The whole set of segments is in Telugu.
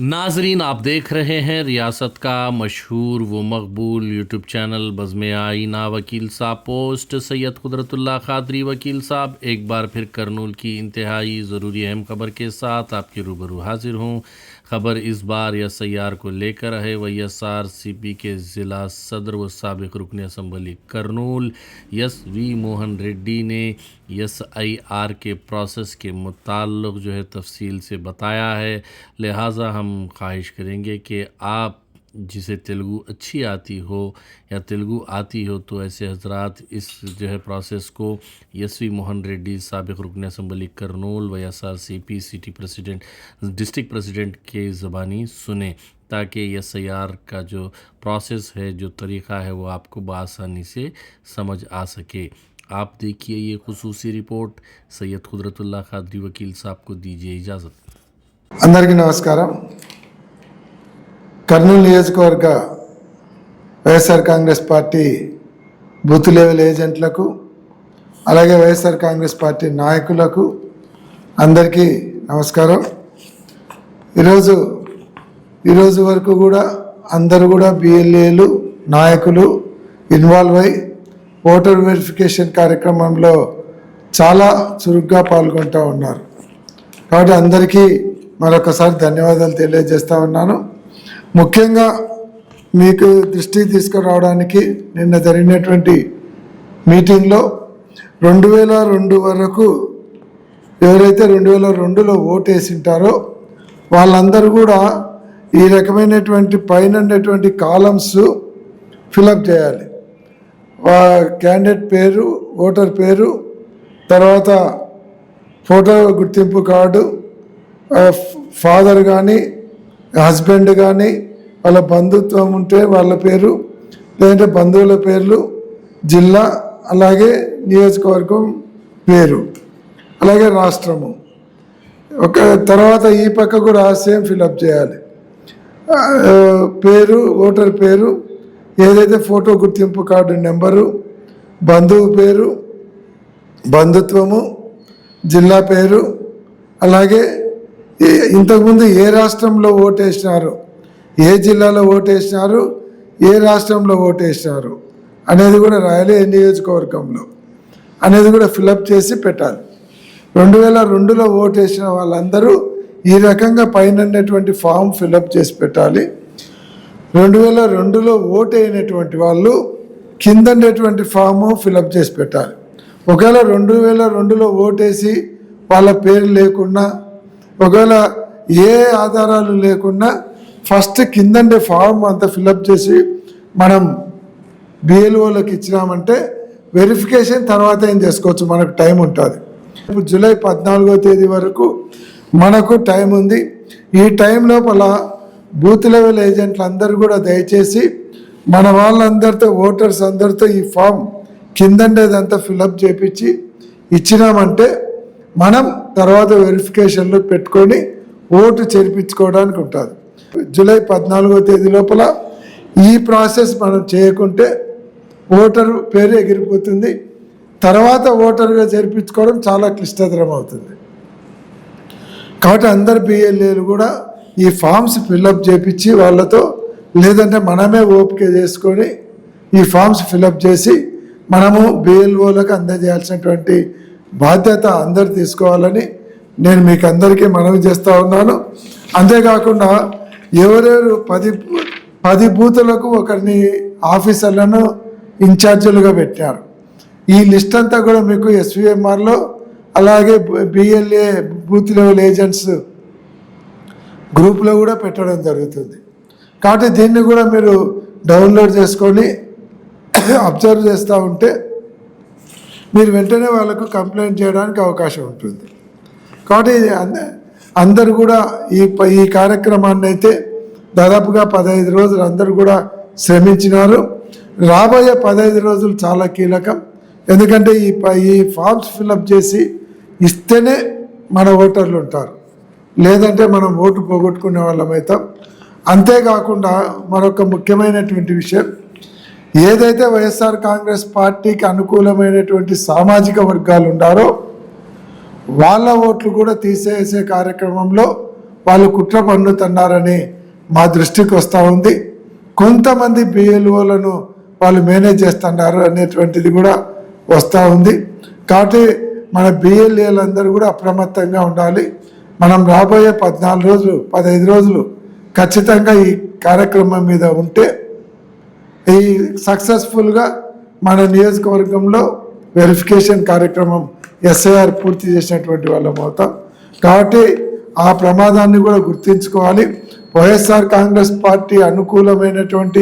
नाजरीन, आप देख रहे हैं रियासत का मशहूर व मकबूल यूट्यूब चैनल बज़्म आईना। वकील साहब पोस्ट सैयद कुदरतुल्लाह क़ादरी वकील साहब एक बार फिर करनूल की इंतहाई ज़रूरी अहम खबर के साथ आपके रूबरू हाजिर हूँ। खबर इस बार SIR को लेकर है। YSRCP के ज़िला सदर व साबिक़ रुकन असम्बली करनूल SV मोहन रेड्डी ने SIR के प्रोसेस के मुताल्लिक़ जो है तफसील से बताया है। लिहाजा हम ख्वाहिश करेंगे कि आप जिसे तेलुगु अच्छी आती हो या तेलुगु आती हो तो ऐसे हजरात इस जो है प्रोसेस को SV मोहन रेड्डी साबिक़ रुकन assembly Kurnool YSRCP city president district president के ज़बानी सुने, ताकि SIR का जो प्रोसेस है, जो तरीक़ा है, वो आपको बआसानी से समझ आ सके। आप देखिए ये खुसूसी रिपोर्ट। सैयद कुदरतुल्लाह क़ादरी वकील साहब को दीजिए इजाज़त। అందరికీ నమస్కారం। కర్నూలు నియోజకవర్గ YSR Congress party booth level ఏజెంట్లకు అలాగే వైఎస్ఆర్ కాంగ్రెస్ పార్టీ నాయకులకు అందరికీ నమస్కారం। ఈరోజు వరకు కూడా అందరూ కూడా BLAలు నాయకులు ఇన్వాల్వ్ అయి ఓటర్ వెరిఫికేషన్ కార్యక్రమంలో చాలా చురుగ్గా పాల్గొంటూ ఉన్నారు। కాబట్టి అందరికీ మరొకసారి ధన్యవాదాలు తెలియజేస్తా ఉన్నాను। ముఖ్యంగా మీకు దృష్టికి తీసుకురావడానికి నిన్న జరిగినటువంటి మీటింగ్లో 2002 వరకు ఎవరైతే 2002లో ఓటు వేసింటారో వాళ్ళందరూ కూడా ఈ రకమైనటువంటి పైన ఉన్నటువంటి కాలమ్స్ ఫిలప్ చేయాలి। క్యాండిడేట్ పేరు, ఓటర్ పేరు, తర్వాత ఫోటో గుర్తింపు కార్డు, ఫాదర్ కానీ హస్బెండ్ కానీ వాళ్ళ బంధుత్వం ఉంటే వాళ్ళ పేరు, లేదంటే బంధువుల పేర్లు, జిల్లా, అలాగే నియోజకవర్గం పేరు, అలాగే రాష్ట్రము, ఒక తర్వాత ఈ పక్క కూడా సేమ్ ఫిలప్ చేయాలి। పేరు, ఓటర్ పేరు, ఏదైతే ఫోటో గుర్తింపు కార్డు నెంబరు, బంధువు పేరు, బంధుత్వము, జిల్లా పేరు, అలాగే ఇంతకుముందు ఏ రాష్ట్రంలో ఓటేసినారు, ఏ జిల్లాలో ఓటేసినారు, ఏ రాష్ట్రంలో ఓటేసినారు అనేది కూడా రాయాలి, ఏ నియోజకవర్గంలో అనేది కూడా ఫిలప్ చేసి పెట్టాలి। 2002లో ఓటేసిన వాళ్ళందరూ ఈ రకంగా పైన ఉన్నటువంటి ఫామ్ ఫిలప్ చేసి పెట్టాలి। 2002లో ఓటు అయినటువంటి వాళ్ళు కింద ఉండేటువంటి ఫాము ఫిలప్ చేసి పెట్టాలి। ఒకవేళ 2002లో ఓటేసి వాళ్ళ పేరు లేకున్నా, ఒకవేళ ఏ ఆధారాలు లేకున్నా ఫస్ట్ కిందండే ఫామ్ అంతా ఫిలప్ చేసి మనం BLOలకు ఇచ్చినామంటే వెరిఫికేషన్ తర్వాత ఏం చేసుకోవచ్చు, మనకు టైం ఉంటుంది। ఇప్పుడు జూలై 14వ తేదీ వరకు మనకు టైం ఉంది। ఈ టైం లోపల బూత్ లెవెల్ ఏజెంట్లు అందరూ కూడా దయచేసి మన వాళ్ళందరితో, ఓటర్స్ అందరితో ఈ ఫామ్ కిందండేదంతా ఫిలప్ చేపించి ఇచ్చినామంటే మనం తర్వాత వెరిఫికేషన్లో పెట్టుకొని ఓటు చేర్పించుకోవడానికి ఉంటుంది। జూలై 14వ తేదీ లోపల ఈ ప్రాసెస్ మనం చేయకుంటే ఓటరు పేరు ఎగిరిపోతుంది, తర్వాత ఓటరుగా చేర్పించుకోవడం చాలా క్లిష్టతరం అవుతుంది। కాబట్టి అందరు BLAలు కూడా ఈ ఫామ్స్ ఫిలప్ చేపించి వాళ్ళతో, లేదంటే మనమే ఓపిక చేసుకొని ఈ ఫామ్స్ ఫిలప్ చేసి మనము BLOలకు అందజేయాల్సినటువంటి బాధ్యత అందరు తీసుకోవాలని నేను మీకు అందరికీ మనవి చేస్తూ ఉన్నాను। అంతేకాకుండా ఎవరెవరు 10 బూతులకు ఒకరిని ఆఫీసర్లను ఇన్ఛార్జీలుగా పెట్టారు, ఈ లిస్ట్ అంతా కూడా మీకు SVMRలో, అలాగే BLA బూత్ లెవెల్ ఏజెంట్స్ గ్రూప్లో కూడా పెట్టడం జరుగుతుంది। కాబట్టి దీన్ని కూడా మీరు డౌన్లోడ్ చేసుకొని అబ్జర్వ్ చేస్తూ ఉంటే మీరు వెంటనే వాళ్ళకు కంప్లైంట్ చేయడానికి అవకాశం ఉంటుంది। కాబట్టి అందరూ కూడా ఈ కార్యక్రమాన్ని అయితే దాదాపుగా 15 రోజులు అందరూ కూడా శ్రమించినారు। రాబోయే 15 రోజులు చాలా కీలకం, ఎందుకంటే ఈ ఫామ్స్ ఫిలప్ చేసి ఇస్తేనే మన ఓటర్లు ఉంటారు, లేదంటే మనం ఓటు పోగొట్టుకునే వాళ్ళం అవుతాం। అంతేకాకుండా మరొక ముఖ్యమైనటువంటి విషయం, ఏదైతే వైఎస్ఆర్ కాంగ్రెస్ పార్టీకి అనుకూలమైనటువంటి సామాజిక వర్గాలు ఉన్నారో వాళ్ళ ఓట్లు కూడా తీసేసే కార్యక్రమంలో వాళ్ళు కుట్ర పన్నుతున్నారని మా దృష్టికి వస్తూ ఉంది. కొంతమంది బిఎల్ఓలను వాళ్ళు మేనేజ్ చేస్తున్నారు అనేటువంటిది కూడా వస్తూ ఉంది. కాబట్టి మన బిఎల్ఏలందరూ కూడా అప్రమత్తంగా ఉండాలి. మనం రాబోయే 14 రోజులు 15 రోజులు ఖచ్చితంగా ఈ కార్యక్రమం మీద ఉంటే ఈ సక్సెస్ఫుల్గా మన నియోజకవర్గంలో వెరిఫికేషన్ కార్యక్రమం ఎస్ఐఆర్ పూర్తి చేసినటువంటి వాళ్ళం అవుతాం. కాబట్టి ఆ ప్రమాదాన్ని కూడా గుర్తుంచుకోవాలి. వైఎస్ఆర్ కాంగ్రెస్ పార్టీ అనుకూలమైనటువంటి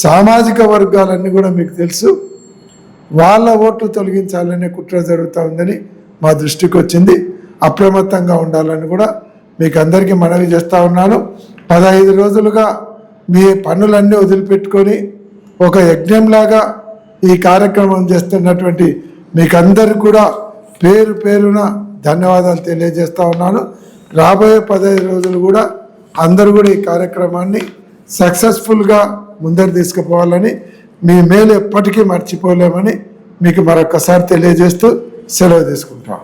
సామాజిక వర్గాలన్నీ కూడా మీకు తెలుసు, వాళ్ళ ఓట్లు తొలగించాలనే కుట్ర జరుగుతూ ఉందని మా దృష్టికి వచ్చింది. అప్రమత్తంగా ఉండాలని కూడా మీకు అందరికీ మనవి చేస్తూ ఉన్నాను. 15 రోజులుగా మీ పనులన్నీ వదిలిపెట్టుకొని ఒక యజ్ఞంలాగా ఈ కార్యక్రమం చేస్తున్నటువంటి మీకు అందరికీ కూడా పేరు పేరున ధన్యవాదాలు తెలియజేస్తూ ఉన్నాను. రాబోయే 15 రోజులు కూడా అందరూ కూడా ఈ కార్యక్రమాన్ని సక్సెస్ఫుల్గా ముందరు తీసుకుపోవాలని, మీ మేలు ఎప్పటికీ మర్చిపోలేమని మీకు మరొకసారి తెలియజేస్తూ సెలవు తీసుకుంటాం.